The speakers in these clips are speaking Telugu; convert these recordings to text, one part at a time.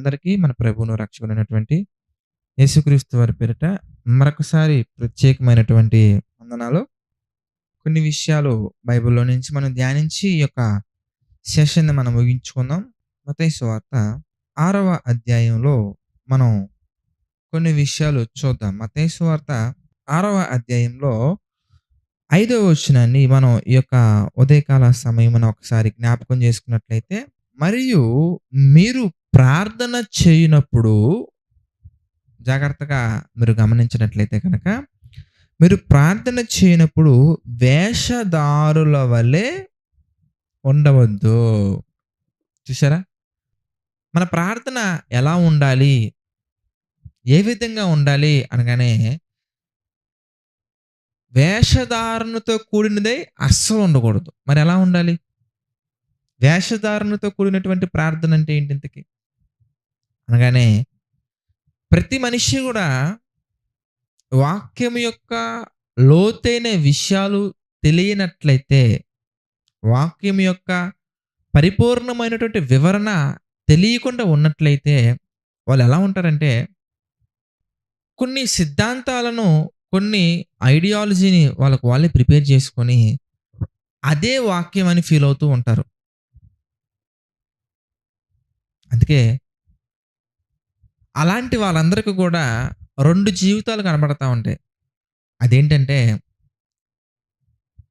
అందరికీ మన ప్రభువును రక్షకుడైనటువంటి యేసుక్రీస్తు వారి పేరిట మరొకసారి ప్రత్యేకమైనటువంటి వందనాలు. కొన్ని విషయాలు బైబిల్‌లో నుంచి మనం ధ్యానించి ఈ యొక్క సెషన్‌ని మనం ముగించుకుందాం. మత్తయి సువార్త 6వ అధ్యాయంలో మనం కొన్ని విషయాలు చూద్దాం. మత్తయి సువార్త 6వ అధ్యాయంలో 5వ వచనాన్ని మనం ఈ యొక్క ఉదయకాల సమయమున ఒకసారి జ్ఞాపకం చేసుకున్నట్లయితే, మరియు మీరు ప్రార్థన చేయునప్పుడు జాగ్రత్తగా మీరు గమనించినట్లయితే గనక, మీరు ప్రార్థన చేయనప్పుడు వేషధారుల వలె ఉండవద్దు. చూసారా? మన ప్రార్థన ఎలా ఉండాలి? ఏ విధంగా ఉండాలి అనగానే, వేషధారణతో కూడినదై అస్సలు ఉండకూడదు. మరి ఎలా ఉండాలి? వేషధారణతో కూడినటువంటి ప్రార్థన అంటే ఏంటి ఇంతకి? అనగానే ప్రతి మనిషి గూడా వాక్యం యొక్క లోతైన విషయాలు తెలియనట్లయితే, వాక్యం యొక్క పరిపూర్ణమైనటువంటి వివరణ తెలియకుండా ఉన్నట్లయితే, వాళ్ళు ఎలా ఉంటారంటే, కొన్ని సిద్ధాంతాలను, కొన్ని ఐడియాలజీని వాళ్ళకి వాళ్ళే ప్రిపేర్ చేసుకొని, అదే వాక్యం అని ఫీల్ అవుతూ ఉంటారు. అందుకే అలాంటి వాళ్ళందరికి కూడా 2 జీవితాలు కనబడతా ఉంటాయి. అదేంటంటే,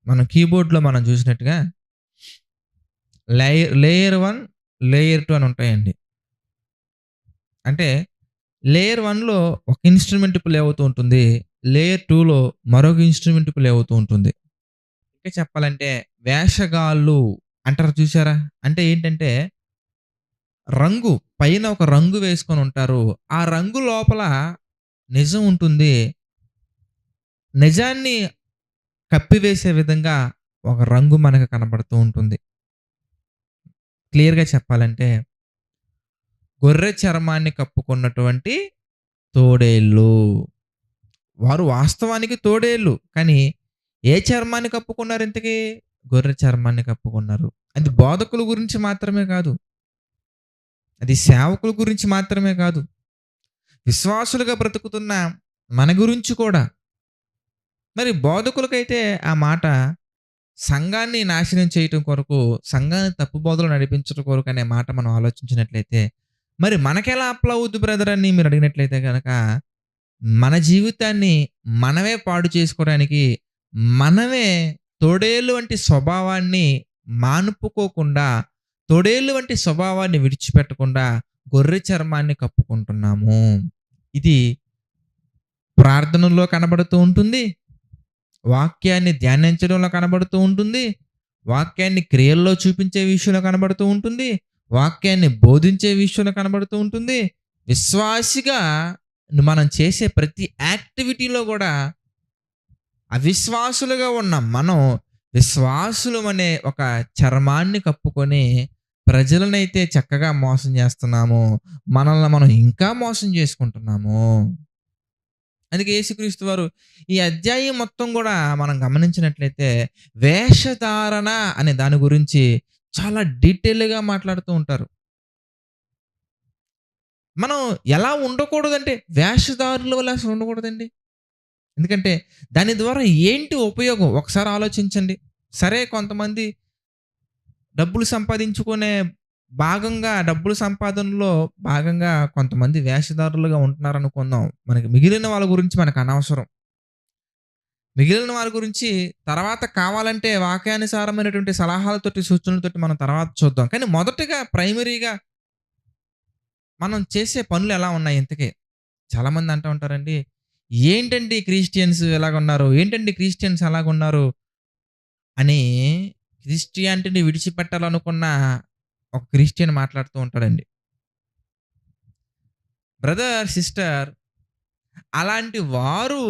మనం కీబోర్డ్‌లో మనం చూసినట్టుగా లేయర్ 1, లేయర్ 2 అని ఉంటాయండి. అంటే లేయర్ 1లో ఒక ఇన్‌స్ట్రుమెంట్ ప్లే అవుతూ ఉంటుంది. లేయర్ 2లో మరొక ఇన్‌స్ట్రుమెంట్ ప్లే అవుతూ ఉంటుంది. ఇంకా చెప్పాలంటే వేషగాళ్ళు అంటారు చూసారా? అంటే ఏంటంటే రంగు పైన ఒక రంగు వేసుకొని ఉంటారు. ఆ రంగు లోపల నిజం ఉంటుంది. నిజాన్ని కప్పివేసే విధంగా ఒక రంగు మనకు కనబడుతూ ఉంటుంది. క్లియర్‌గా చెప్పాలంటే, గొర్రె చర్మాన్ని కప్పుకున్నటువంటి తోడేళ్ళు. వారు వాస్తవానికి తోడేళ్ళు. కానీ ఏ చర్మాన్ని కప్పుకున్నారు ఇంతకీ? గొర్రె చర్మాన్ని కప్పుకున్నారు. అది బోధకుల గురించి మాత్రమే కాదు. అది సేవకుల గురించి మాత్రమే కాదు. విశ్వాసులుగా బ్రతుకుతున్న మన గురించి కూడా. మరి బోధకులకైతే ఆ మాట సంఘాన్ని నాశనం చేయటం కొరకు, సంఘాన్ని తప్పు బోధలు నడిపించడం కొరకు అనే మాట మనం ఆలోచించినట్లయితే, మరి మనకెలా అప్లై అవుద్ది బ్రదర్ అని మీరు అడిగినట్లయితే గనక, మన జీవితాన్ని మనమే పాడు చేసుకోవడానికి, మనమే తోడేలు వంటి స్వభావాన్ని మానుపుకోకుండా, తోడేలు వంటి స్వభావాన్ని విడిచిపెట్టకుండా గొర్రె చర్మాన్ని కప్పుకుంటున్నాము. ఇది ప్రార్థనలో కనబడుతూ ఉంటుంది. వాక్యాన్ని ధ్యానించడంలో కనబడుతూ ఉంటుంది. వాక్యాన్ని క్రియల్లో చూపించే విషయంలో కనబడుతూ ఉంటుంది. వాక్యాన్ని బోధించే విషయంలో కనబడుతూ ఉంటుంది. విశ్వాసిగా మనం చేసే ప్రతి యాక్టివిటీలో గూడా అవిశ్వాసులుగా ఉన్న మనం విశ్వాసులమనే ఒక చర్మాన్ని కప్పుకొని ప్రజలనైతే చక్కగా మోసం చేస్తున్నాము. మనల్ని మనం ఇంకా మోసం చేసుకుంటున్నాము. అందుకే యేసుక్రీస్తు వారు ఈ అధ్యాయం మొత్తం గూడా మనం గమనించినట్లయితే వేషధారణ అనే దాని గురించి చాలా డీటెయిల్‌గా మాట్లాడుతూ ఉంటారు. మనం ఎలా ఉండకూడదంటే వేషధారుల వలె అసలు ఉండకూడదండి. ఎందుకంటే దాని ద్వారా ఏంటి ఉపయోగం? ఒకసారి ఆలోచించండి. సరే కొంతమంది డబ్బులు సంపాదించుకునే భాగంగా డబ్బుల సంపాదనలో భాగంగా కొంతమంది వేషధారులుగా ఉంటున్నారనుకుందాం. మనకి మిగిలిన వాళ్ళ గురించి మనకు అనవసరం. మిగిలిన వారి గురించి తర్వాత కావాలంటే వాక్యానుసారమైనటువంటి సలహాలతోటి, సూచనలతోటి మనం తర్వాత చూద్దాం. కానీ మొదటగా ప్రైమరీగా మనం చేసే పనులు ఎలా ఉన్నాయి ఇంతకీ? చాలామంది అంటూ ఉంటారండి, "ఏంటండి క్రిస్టియన్స్ ఇలాగున్నారు? ఏంటండి క్రిస్టియన్స్ అలాగున్నారు?" అని క్రిస్టియానిటీని విడిచిపెట్టాలనుకున్న ఒక క్రిస్టియన్ మాట్లాడుతూ ఉంటాడండి. బ్రదర్, సిస్టర్, అలాంటి వారు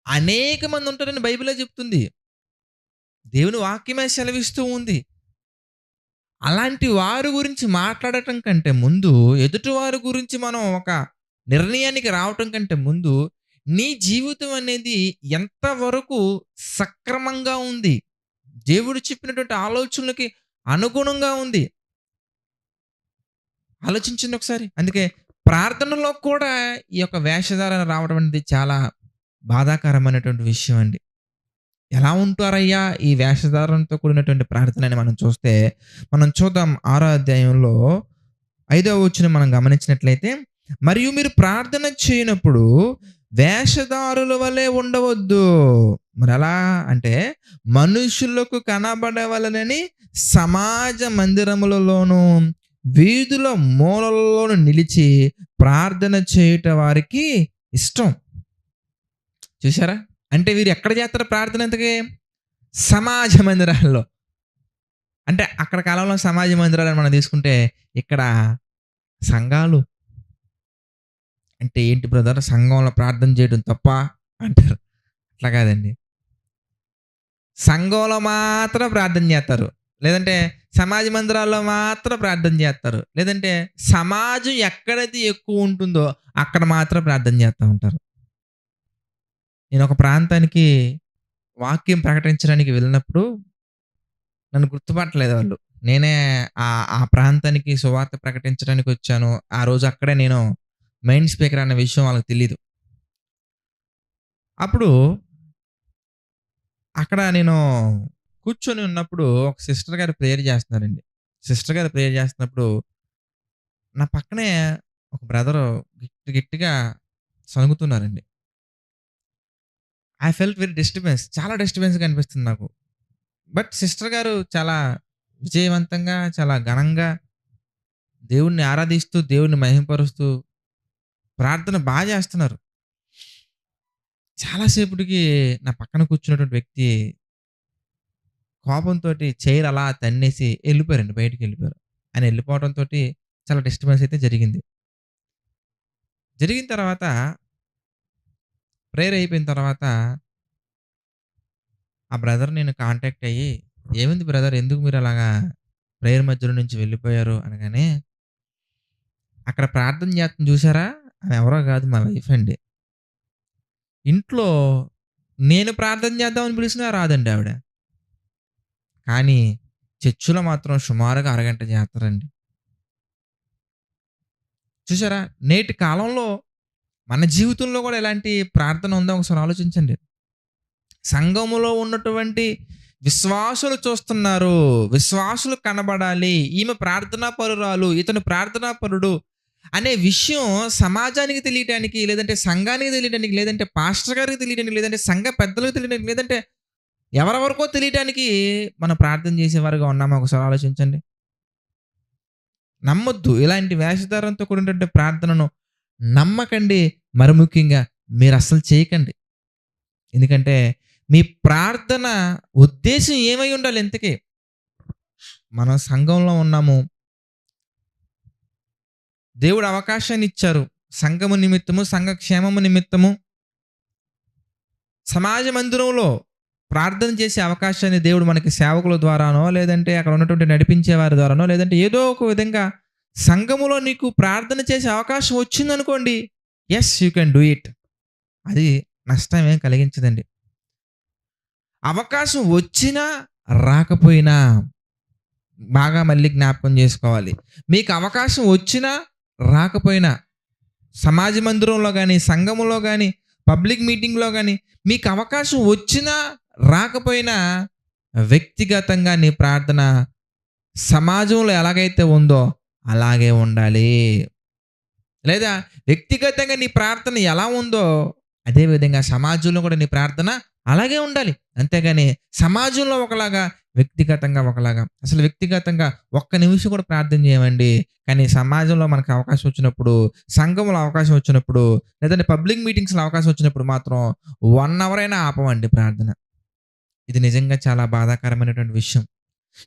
అనేక మంది ఉంటారని బైబిలే చెప్తుంది. దేవుని వాక్యమే సెలవిస్తూ ఉంది. అలాంటి వారి గురించి మాట్లాడటం కంటే ముందు, ఎదుటి వారి గురించి మనం ఒక నిర్ణయానికి రావటం కంటే ముందు, నీ జీవితం అనేది ఎంతవరకు సక్రమంగా ఉంది? దేవుడు చెప్పినటువంటి ఆలోచనలకి అనుగుణంగా ఉంది. ఆలోచించండి ఒకసారి. అందుకే ప్రార్థనలో కూడా ఈ యొక్క వేషధారణ రావడం అనేది చాలా బాధాకరమైనటువంటి విషయం అండి. ఎలా ఉంటారయ్యా ఈ వేషధారణతో కూడినటువంటి ప్రార్థన అని మనం చూస్తే, మనం చూద్దాం 6 అధ్యాయంలో 5వ వచనం మనం గమనించినట్లయితే, "మరియు మీరు ప్రార్థన చేయనప్పుడు వేషధారుల వలె ఉండవద్దు." మరెలా అంటే, మనుషులకు కనబడవలెనని సమాజ మందిరములలోను, వీధుల మూలల్లోను నిలిచి ప్రార్థన చేయుట వారికి ఇష్టం. చూసారా? అంటే వీరు ఎక్కడ చేస్తారు ప్రార్థన ఇంతకీ? సమాజ మందిరాల్లో. అంటే అక్కడ కాలంలో సమాజ మందిరాలని మనం తీసుకుంటే, ఇక్కడ సంఘాలు. అంటే ఏంటి బ్రదర్ సంఘంలో ప్రార్థన చేయడం తప్పా? అంటారు. అట్లా కాదండి. సంఘంలో మాత్రం ప్రార్థన చేస్తారు. లేదంటే సమాజ మందిరాల్లో మాత్రం ప్రార్థన చేస్తారు. లేదంటే సమాజం ఎక్కడైతే ఎక్కువ ఉంటుందో అక్కడ మాత్రం ప్రార్థన చేస్తా ఉంటారు. నేను ఒక ప్రాంతానికి వాక్యం ప్రకటించడానికి వెళ్ళినప్పుడు నన్ను గుర్తుపట్టలేదు వాళ్ళు. నేనే ఆ ప్రాంతానికి సువార్త ప్రకటించడానికి వచ్చాను. ఆ రోజు అక్కడే నేను మెయిన్ స్పీకర్ అన్న విషయం వాళ్ళకి తెలీదు. అప్పుడు అక్కడ నేను కూర్చొని ఉన్నప్పుడు ఒక సిస్టర్ గారు ప్రేయర్ చేస్తున్నారండి. సిస్టర్ గారు ప్రేయర్ చేస్తున్నప్పుడు నా పక్కనే ఒక బ్రదరు గట్టిగా సణుగుతున్నారండి. I felt very disturbance. చాలా డిస్టర్బెన్స్‌గా అనిపిస్తుంది నాకు. బట్ సిస్టర్ గారు చాలా విజయవంతంగా, చాలా ఘనంగా దేవుడిని ఆరాధిస్తూ, దేవుడిని మహిమపరుస్తూ ప్రార్థన చేస్తున్నారు. చాలా సేపటికి నా పక్కన కూర్చున్నటువంటి వ్యక్తి కోపంతోటి చైర్ అలా తన్నేసి ఎళ్ళిపోయారండి. బయటికెళ్ళిపోయారు. ఆయన ఎళ్ళిపోవడంతోటి చాలా డిస్టర్బెన్స్ అయితే జరిగింది. జరిగిన తర్వాత ప్రేయర్ అయిపోయిన తర్వాత ఆ బ్రదర్ నేను కాంటాక్ట్ అయ్యి, "ఏమైంది బ్రదర్ ఎందుకు మీరు అలాగా ప్రేయర్ మధ్యలో నుంచి వెళ్ళిపోయారు?" అనగానే, "అక్కడ ప్రార్థన చేస్తుంది చూసారా? ఆమె ఎవరో కాదు మా వైఫ్ అండి. ఇంట్లో నేను ప్రార్థన చేద్దామని పిలిచినా రాదండి ఆవిడ. కానీ చర్చ్‌లో మాత్రం సుమారుగా అరగంట చేస్తారండి." చూసారా? నేటి కాలంలో మన జీవితంలో కూడా ఇలాంటి ప్రార్థన ఉందా ఒకసారి ఆలోచించండి. సంఘములో ఉన్నటువంటి విశ్వాసులు చూస్తున్నారు. విశ్వాసులు కనబడాలి. ఈమె ప్రార్థనా పరురాలు, ఇతను ప్రార్థనా పరుడు అనే విషయం సమాజానికి తెలియటానికి, లేదంటే సంఘానికి తెలియటానికి, లేదంటే పాస్టర్ గారికి తెలియటానికి, లేదంటే సంఘ పెద్దలకు తెలియటానికి, లేదంటే ఎవరెవరికో తెలియటానికి మనం ప్రార్థన చేసేవారుగా ఉన్నామా ఒకసారి ఆలోచించండి. నమ్మొద్దు. ఇలాంటి వేషధారణతో కూడినటువంటి ప్రార్థనను నమ్మకండి. మరి ముఖ్యంగా మీరస్సలు చేయకండి. ఎందుకంటే మీ ప్రార్థన ఉద్దేశ్యం ఏమై ఉండాలి ఇంతకీ? మనం సంఘంలో ఉన్నాము. దేవుడు అవకాశాన్ని ఇచ్చారు. సంఘము నిమిత్తము, సంఘ క్షేమము నిమిత్తము సమాజ మందిరంలో ప్రార్థన చేసే అవకాశాన్ని దేవుడు మనకి సేవకుల ద్వారానో, లేదంటే అక్కడ ఉన్నటువంటి నడిపించే వారి ద్వారానో, లేదంటే ఏదో ఒక విధంగా సంఘములో నీకు ప్రార్థన చేసే అవకాశం వచ్చిందనుకోండి. Yes you can do it. అది నష్టమేం కలిగించదండి. అవకాశం వచ్చినా, రాకపోయినా బాగా మళ్ళీ జ్ఞాపకం చేసుకోవాలి. మీకు అవకాశం వచ్చినా, రాకపోయినా సమాజ మందిరంలో గాని, సంఘములో గాని, పబ్లిక్ మీటింగ్‌లో గాని మీకు అవకాశం వచ్చినా, రాకపోయినా వ్యక్తిగతంగా నీ ప్రార్థన సమాజంలో ఎలాగైతే ఉందో అలాగే ఉండాలి. లేదా వ్యక్తిగతంగా నీ ప్రార్థన ఎలా ఉందో అదే విధంగా సమాజంలో కూడా నీ ప్రార్థన అలాగే ఉండాలి. అంతేగాని సమాజంలో ఒకలాగా, వ్యక్తిగతంగా ఒకలాగా. అసలు వ్యక్తిగతంగా ఒక్క నిమిషం కూడా ప్రార్థన చేయమండి. కానీ సమాజంలో మనకు అవకాశం వచ్చినప్పుడు, సంఘంలో అవకాశం వచ్చినప్పుడు, లేదంటే పబ్లిక్ మీటింగ్స్‌లో అవకాశం వచ్చినప్పుడు మాత్రం 1 అవర్ అయినా ఆపమండి ప్రార్థన. ఇది నిజంగా చాలా బాధాకరమైనటువంటి విషయం.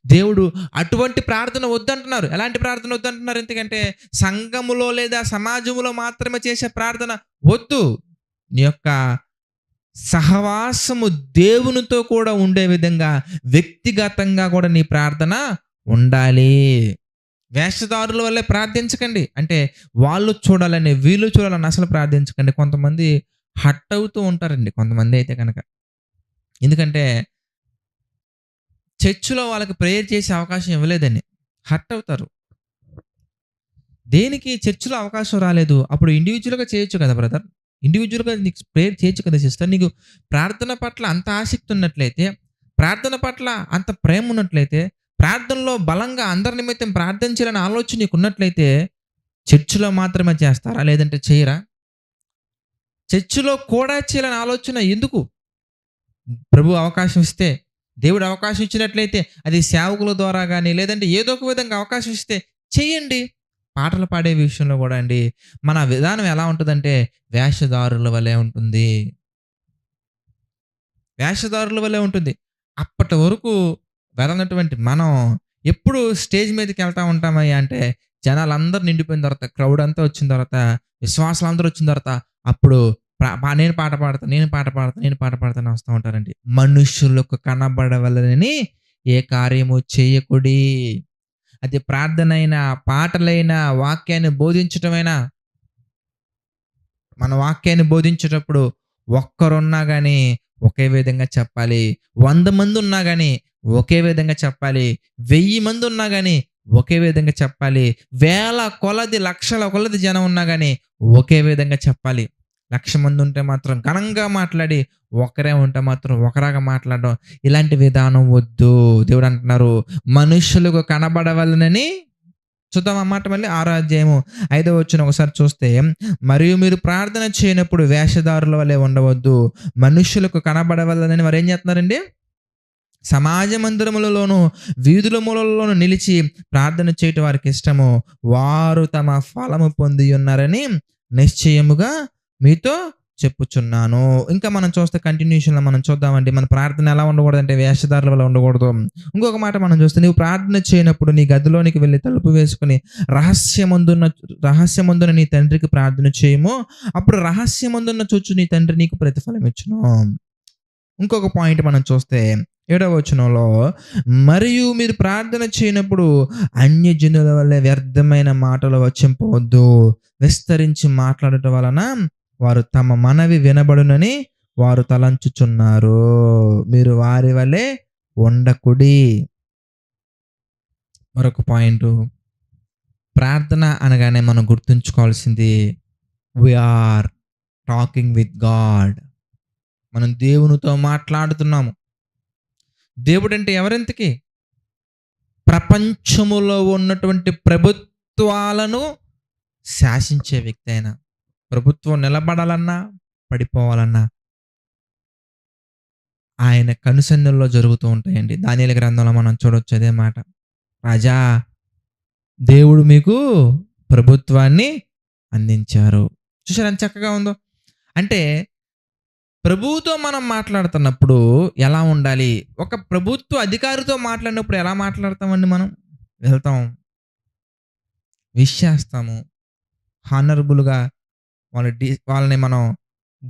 దేవుడు అటువంటి ప్రార్థన వద్దంటున్నారు. ఎలాంటి ప్రార్థన వద్దంటున్నారు? ఎందుకంటే సంఘములో లేదా సమాజంలో మాత్రమే చేసే ప్రార్థన వద్దు. నీ యొక్క సహవాసము దేవునితో కూడా ఉండే విధంగా వ్యక్తిగతంగా కూడా నీ ప్రార్థన ఉండాలి. వేషధారుల వల్లే ప్రార్థించకండి. అంటే వాళ్ళు చూడాలని, వీళ్ళు చూడాలని అసలు ప్రార్థించకండి. కొంతమంది హర్ట్ అవుతూ ఉంటారండి. కొంతమంది అయితే గనక. ఎందుకంటే చర్చ్‌లో వాళ్ళకి ప్రేయర్ చేసే అవకాశం ఇవ్వలేదని హర్ట్ అవుతారు. దేనికి చర్చ్‌లో అవకాశం రాలేదు. అప్పుడు ఇండివిడ్యువల్‌గా చేయొచ్చు కదా బ్రదర్. ఇండివిడ్యువల్‌గా నీకు ప్రేయర్ చేయొచ్చు కదా సిస్టర్. నీకు ప్రార్థన పట్ల అంత ఆసక్తి ఉన్నట్లయితే, ప్రార్థన పట్ల అంత ప్రేమ ఉన్నట్లయితే, ప్రార్థనలో బలంగా అందరి నిమిత్తం ప్రార్థన చేయాలనే ఆలోచన నీకున్నట్లయితే, చర్చ్‌లో మాత్రమే చేస్తారా? లేదంటే చేయరా? చర్చ్‌లో కూడా చేయాలనే ఆలోచన ఎందుకు? ప్రభు అవకాశం ఇస్తే, దేవుడు అవకాశం ఇచ్చినట్లయితే, అది సేవకుల ద్వారా గాని, లేదంటే ఏదో ఒక విధంగా అవకాశం ఇస్తే చేయండి. పాటలు పాడే విషయంలో గూడా అండి, మన విధానం ఎలా ఉంటదంటే, వేషధారుల వలె ఉంటుంది. వేషధారుల వలె ఉంటుంది. అప్పటి వరకు వెళ్ళనటువంటి మనం, ఎప్పుడు స్టేజ్ మీదకెళ్తా ఉంటామయ్యా అంటే, జనాలందరూ నిండిపోయిన తర్వాత, క్రౌడ్ అంతా వచ్చిన తర్వాత, విశ్వాసులందరూ వచ్చిన తర్వాత, అప్పుడు నేను పాట పాడతా, నేను పాట పాడతా, నేను పాట పాడతా అని వస్తా ఉంటారండి. మనుష్యులకు కనబడవలెనని ఏ కార్యము చేయకుడి. అది ప్రార్థనైనా, పాటలైనా, వాక్యాన్ని బోధించటమైనా, మన వాక్యాన్ని బోధించేటప్పుడు ఒక్కరున్నా గాని ఒకే విధంగా చెప్పాలి. 100 మంది ఉన్నా గాని ఒకే విధంగా చెప్పాలి. 1000 మంది ఉన్నా గాని ఒకే విధంగా చెప్పాలి. వేల కొలది, లక్షల కొలది జనం ఉన్నా గాని ఒకే విధంగా చెప్పాలి. 1,00,000 మంది ఉంటే మాత్రం ఘనంగా మాట్లాడి, ఒకరే ఉంటే మాత్రం ఒకలాగా మాట్లాడడం, ఇలాంటి విధానం వద్దు. దేవుడు అంటున్నారు, మనుషులకు కనబడవలెనని. చూద్దాం ఆ మాట మళ్ళీ 6 అధ్యాయము 5వ వచనం ఒకసారి చూస్తే, మరియు మీరు ప్రార్థన చేయనప్పుడు వేషధారుల వలె ఉండవద్దు, మనుష్యులకు కనబడవలెనని వారు ఏం చేస్తున్నారండి? సమాజ మందిరములలోను, వీధుల మూలల్లోను నిలిచి ప్రార్థన చేయటం వారికి ఇష్టము. వారు తమ ఫలము పొంది ఉన్నారని నిశ్చయముగా మీతో చెప్పుచున్నాను. ఇంకా మనం చూస్తే కంటిన్యూషన్‌లో మనం చూద్దామండి. మన ప్రార్థన ఎలా ఉండకూడదంటే వేషధారుల వలె ఉండకూడదు. ఇంకొక మాట మనం చూస్తే, నీవు ప్రార్థన చేయనప్పుడు నీ గదిలోనికి వెళ్లి తలుపు వేసుకొని రహస్యమందున నీ తండ్రికి ప్రార్థన చేయము. అప్పుడు రహస్యమందున చూచు నీ తండ్రి నీకు ప్రతిఫలం ఇచ్చును. ఇంకొక పాయింట్ మనం చూస్తే 7వ వచనంలో, మరియు మీరు ప్రార్థన చేయనప్పుడు అన్యజనుల వలె వ్యర్థమైన మాటలు వచింపవద్దు. విస్తరించి మాట్లాడటం వలన వారు తమ మనవి వినబడునని వారు తలంచుచున్నారు. మీరు వారి వలె ఉండకుడి. మరొక పాయింటు, ప్రార్థన అనగానే మనం గుర్తుంచుకోవాల్సింది, we are talking with God. మనం దేవునితో మాట్లాడుతున్నాము. దేవుడంటే ఎవరింతకి? ప్రపంచములో ఉన్నటువంటి ప్రభుత్వాలను శాసించే వ్యక్తి ఆయన. ప్రభుత్వం నిలబడాలన్నా, పడిపోవాలన్నా ఆయన కనుసన్నల్లో జరుగుతూ ఉంటాయండి. దానియేలు గ్రంథంలో మనం చూడొచ్చు అదే మాట. రాజా, దేవుడు మీకు ప్రభుత్వాన్ని అందించారు. చూసారా ఎంత చక్కగా ఉందో? అంటే ప్రభువుతో మనం మాట్లాడుతున్నప్పుడు ఎలా ఉండాలి? ఒక ప్రభుత్వ అధికారితో మాట్లాడినప్పుడు ఎలా మాట్లాడతామండి మనం? వెళ్తాం, విష్ చేస్తాము. హానరబుల్‌గా వాళ్ళని మనం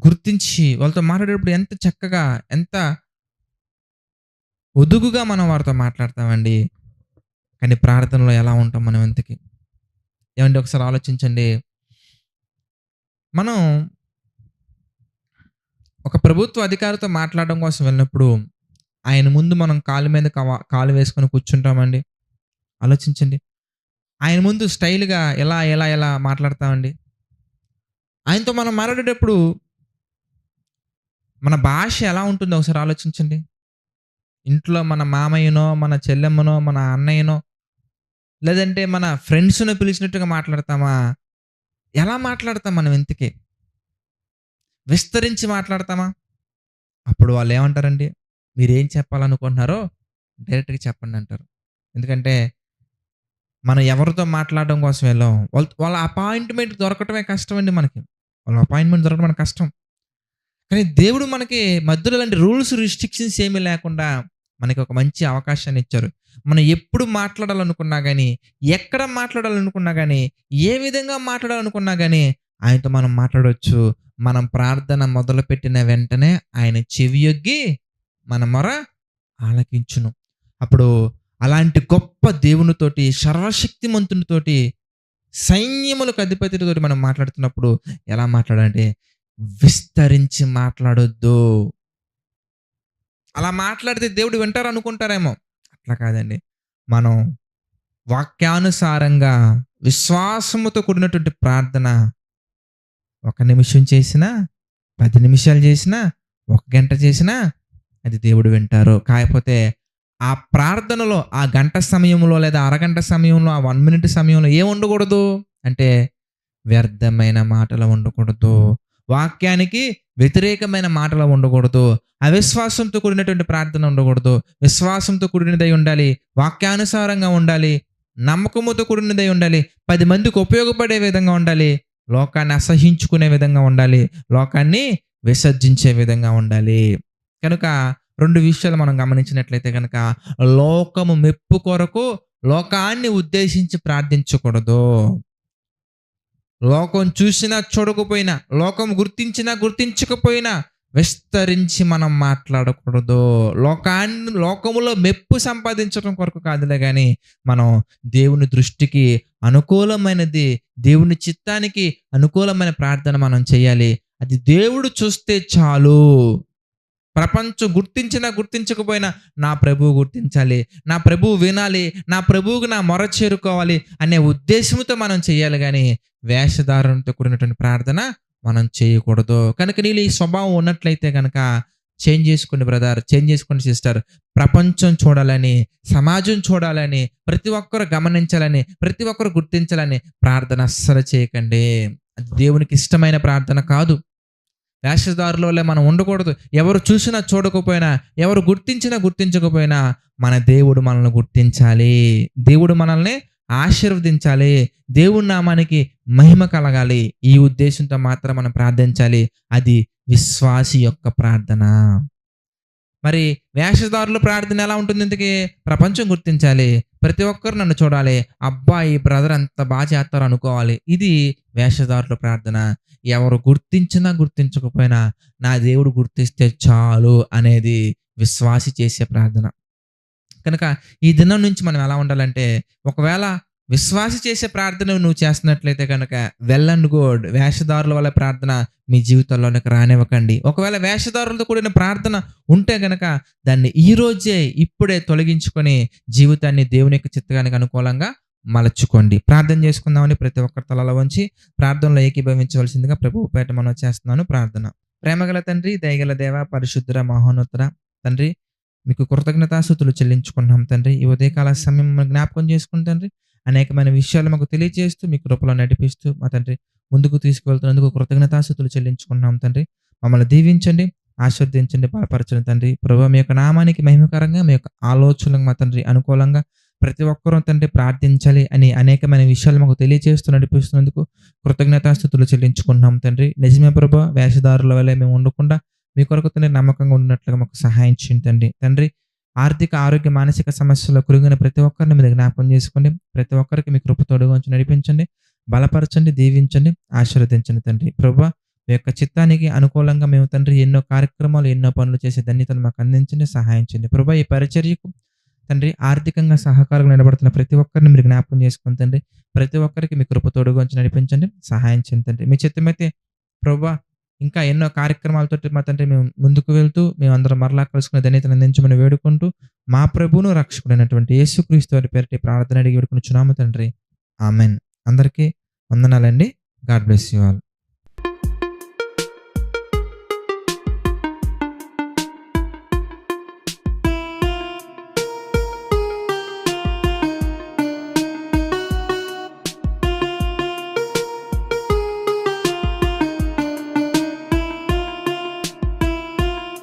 గుర్తించి వాళ్ళతో మాట్లాడేటప్పుడు ఎంత చక్కగా, ఎంత ఒదుగుగా మనం వారితో మాట్లాడతామండి. కానీ ప్రార్థనలో ఎలా ఉంటాం మనం ఇంతకి? ఏవండీ ఒకసారి ఆలోచించండి. మనం ఒక ప్రభుత్వ అధికారితో మాట్లాడడం కోసం వెళ్ళినప్పుడు, ఆయన ముందు మనం కాలు మీద కాలు వేసుకొని కూర్చుంటామండి. ఆలోచించండి. ఆయన ముందు స్టైల్‌గా ఎలా మాట్లాడతామండి. ఆయనతో మనం మాట్లాడేటప్పుడు మన భాష ఎలా ఉంటుందో ఒకసారి ఆలోచించండి. ఇంట్లో మన మామయ్యనో, మన చెల్లెమ్మనో, మన అన్నయ్యనో, లేదంటే మన ఫ్రెండ్స్‌నో పిలిచినట్టుగా మాట్లాడతామా? ఎలా మాట్లాడతాం మనం ఇంతకి? విస్తరించి మాట్లాడతామా? అప్పుడు వాళ్ళేమంటారండి? మీరేం చెప్పాలనుకుంటున్నారో డైరెక్ట్‌గా చెప్పండి అంటారు. ఎందుకంటే మనం ఎవరితో మాట్లాడడం కోసం వెళ్ళాం. వాళ్ళ అపాయింట్‌మెంట్ దొరకటమే కష్టమండి మనకి. వాళ్ళ అపాయింట్‌మెంట్ దొరకడం మనకు కష్టం. కానీ దేవుడు మనకి మధ్యలో ఇలాంటి రూల్స్, రిస్ట్రిక్షన్స్ ఏమీ లేకుండా మనకి ఒక మంచి అవకాశాన్ని ఇచ్చారు. మనం ఎప్పుడు మాట్లాడాలనుకున్నా గాని, ఎక్కడ మాట్లాడాలనుకున్నా గాని, ఏ విధంగా మాట్లాడాలనుకున్నా గాని ఆయనతో మనం మాట్లాడొచ్చు. మనం ప్రార్థన మొదలుపెట్టిన వెంటనే ఆయన చెవియొగ్గి మన మొర ఆలకించును. అప్పుడు అలాంటి గొప్ప దేవునితోటి, సర్వశక్తిమంతునితోటి, సైన్యములకు అధిపతితోటి మనం మాట్లాడుతున్నప్పుడు ఎలా మాట్లాడాలంటే, విస్తరించి మాట్లాడొద్దు. అలా మాట్లాడితే దేవుడు వింటారనుకుంటారేమో. అట్లా కాదండి. మనం వాక్యానుసారంగా విశ్వాసముతో కూడినటువంటి ప్రార్థన 1 నిమిషం చేసినా, 10 నిమిషాలు చేసినా, 1 గంట చేసినా అది దేవుడు వింటారు. కాకపోతే ఆ ప్రార్థనలో ఆ గంట సమయంలో లేదా అరగంట సమయంలో, ఆ 1 మినిట్ సమయంలో ఏం ఉండకూడదు అంటే వ్యర్థమైన మాటలు ఉండకూడదు. వాక్యానికి వ్యతిరేకమైన మాటలు ఉండకూడదు. అవిశ్వాసంతో కూడినటువంటి ప్రార్థన ఉండకూడదు. విశ్వాసంతో కూడినదై ఉండాలి. వాక్యానుసారంగా ఉండాలి. నమ్మకముతో కూడినదై ఉండాలి. 10 మందికి ఉపయోగపడే విధంగా ఉండాలి. లోకాన్ని అసహించుకునే విధంగా ఉండాలి. లోకాన్ని విసర్జించే విధంగా ఉండాలి. కనుక 2 విషయాలు మనం గమనించినట్లయితే గనక లోకము మెప్పు కొరకు లోకాన్ని ఉద్దేశించి ప్రార్థించకూడదు. లోకం చూసినా చూడకపోయినా, లోకం గుర్తించినా గుర్తించకపోయినా విస్తరించి మనం మాట్లాడకూడదు. లోకములో మెప్పు సంపాదించడం కొరకు కాదులే గాని, మనం దేవుని దృష్టికి అనుకూలమైనది, దేవుని చిత్తానికి అనుకూలమైన ప్రార్థన మనం చేయాలి. అది దేవుడు చూస్తే చాలు. ప్రపంచం గుర్తించినా గుర్తించకపోయినా నా ప్రభువు గుర్తించాలి, నా ప్రభువు వినాలి, నా ప్రభువుకు నా మొర చేరుకోవాలి అనే ఉద్దేశంతో మనం చేయాలి గాని వేషధారణతో కూడినటువంటి ప్రార్థన మనం చేయకూడదు. కనుక నీలో ఈ స్వభావం ఉన్నట్లయితే కనుక చేంజ్ చేసుకోండి బ్రదర్, చేంజ్ చేసుకోండి సిస్టర్. ప్రపంచం చూడాలని, సమాజం చూడాలని, ప్రతి ఒక్కరు గమనించాలని, ప్రతి ఒక్కరు గుర్తించాలని ప్రార్థన అస్సలు చేయకండి. అది దేవునికి ఇష్టమైన ప్రార్థన కాదు. వేషధారుల వల్లే మనం ఉండకూడదు. ఎవరు చూసినా చూడకపోయినా, ఎవరు గుర్తించినా గుర్తించకపోయినా మన దేవుడు మనల్ని గుర్తించాలి. దేవుడు మనల్ని ఆశీర్వదించాలి. దేవుని నామానికి మహిమ కలగాలి. ఈ ఉద్దేశంతో మాత్రం మనం ప్రార్థించాలి. అది విశ్వాసి యొక్క ప్రార్థన. మరి వేషధారుల ప్రార్థన ఎలా ఉంటుంది? ఇంతకీ ప్రపంచం గుర్తించాలి, ప్రతి ఒక్కరు నన్ను చూడాలి, అబ్బా ఈ బ్రదర్ ఎంత బాగా చేస్తారో అనుకోవాలి. ఇది వేషధారుల ప్రార్థన. ఎవరు గుర్తించినా గుర్తించకపోయినా నా దేవుడు గుర్తిస్తే చాలు అనేది విశ్వాసి చేసే ప్రార్థన. కనుక ఈ దినం నుంచి మనం ఎలా ఉండాలంటే, ఒకవేళ విశ్వాసి చేసే ప్రార్థన నువ్వు చేస్తున్నట్లయితే కనుక వెల్ అండ్ గుడ్. వేషధారుల వల్ల ప్రార్థన మీ జీవితంలోనికి రానివ్వకండి. ఒకవేళ వేషధారులతో కూడిన ప్రార్థన ఉంటే గనక దాన్ని ఈ రోజే ఇప్పుడే తొలగించుకొని జీవితాన్ని దేవుని యొక్క చిత్తానికి అనుకూలంగా మలచుకోండి. ప్రార్థన చేసుకుందామని ప్రతి ఒక్కరి తలలో వంచి ప్రార్థనలో ఏకీభవించవలసిందిగా ప్రభువు పేట మనం చేస్తున్నాను ప్రార్థన. ప్రేమగల తండ్రి, దయగల దేవ, పరిశుద్ధ మహోన్నతుడ తండ్రి, మీకు కృతజ్ఞతాస్తుతులు చెల్లించుకున్నాం తండ్రి. ఈ ఉదయకాల సమయం జ్ఞాపకం చేసుకుని తండ్రి అనేకమైన విషయాలు మాకు తెలియజేస్తూ మీ కృపలో నడిపిస్తూ మా తండ్రి ముందుకు తీసుకువెళ్తున్నందుకు కృతజ్ఞతాస్తుతులు చెల్లించుకున్నాం తండ్రి. మమ్మల్ని దీవించండి, ఆశీర్వదించండి, బలపరచండి తండ్రి. ప్రభువా మీ యొక్క నామానికి మహిమకరంగా, మీ యొక్క ఆలోచనలకు మా తండ్రి అనుకూలంగా ప్రతి ఒక్కరూ తండ్రి ప్రార్థించాలి అని అనేకమైన విషయాలు మాకు తెలియజేస్తూ నడిపిస్తున్నందుకు కృతజ్ఞతాస్తుతులు చెల్లించుకున్నాం తండ్రి. నిజమే ప్రభువా, వేషధారుల వల్ల మేము ఉండకుండా మీ కొరకు తండ్రి నమ్మకంగా ఉన్నట్లుగా మాకు సహాయం చేయండి తండ్రి. ఆర్థిక, ఆరోగ్య, మానసిక సమస్యల్లో కురిగిన ప్రతి ఒక్కరిని మీరు జ్ఞాపకం చేసుకోండి. ప్రతి ఒక్కరికి మీ కృప తోడుగా ఉంచి నడిపించండి, బలపరచండి, దీవించండి, ఆశీర్వదించండి తండ్రి. ప్రభువా మీ యొక్క చిత్తానికి అనుకూలంగా మేము తండ్రి ఎన్నో కార్యక్రమాలు, ఎన్నో పనులు చేసే ధన్యతను మాకు అందించండి, సహాయం చేయండి. ప్రభువా ఈ పరిచర్యకు తండ్రి ఆర్థికంగా సహకారంగా నిలబడుతున్న ప్రతి ఒక్కరిని మీరు జ్ఞాపకం చేసుకుని తండ్రి ప్రతి ఒక్కరికి మీ కృప తోడుగా ఉంచి నడిపించండి, సహాయం చేయండి తండ్రి. మీ చిత్తమైతే ప్రభువా ఇంకా ఎన్నో కార్యక్రమాలతో మా తండ్రి మేము ముందుకు వెళ్తూ మేమందరం మరలా కలుసుకునే ధన్యతను అందించమని వేడుకుంటూ మా ప్రభువును రక్షకుడైనటువంటి యేసుక్రీస్తు వారి పేరిట ప్రార్థన అడిగి వేడుకొనుచున్నాము తండ్రి. ఆమెన్. అందరికీ వందనాలండి. God bless you all.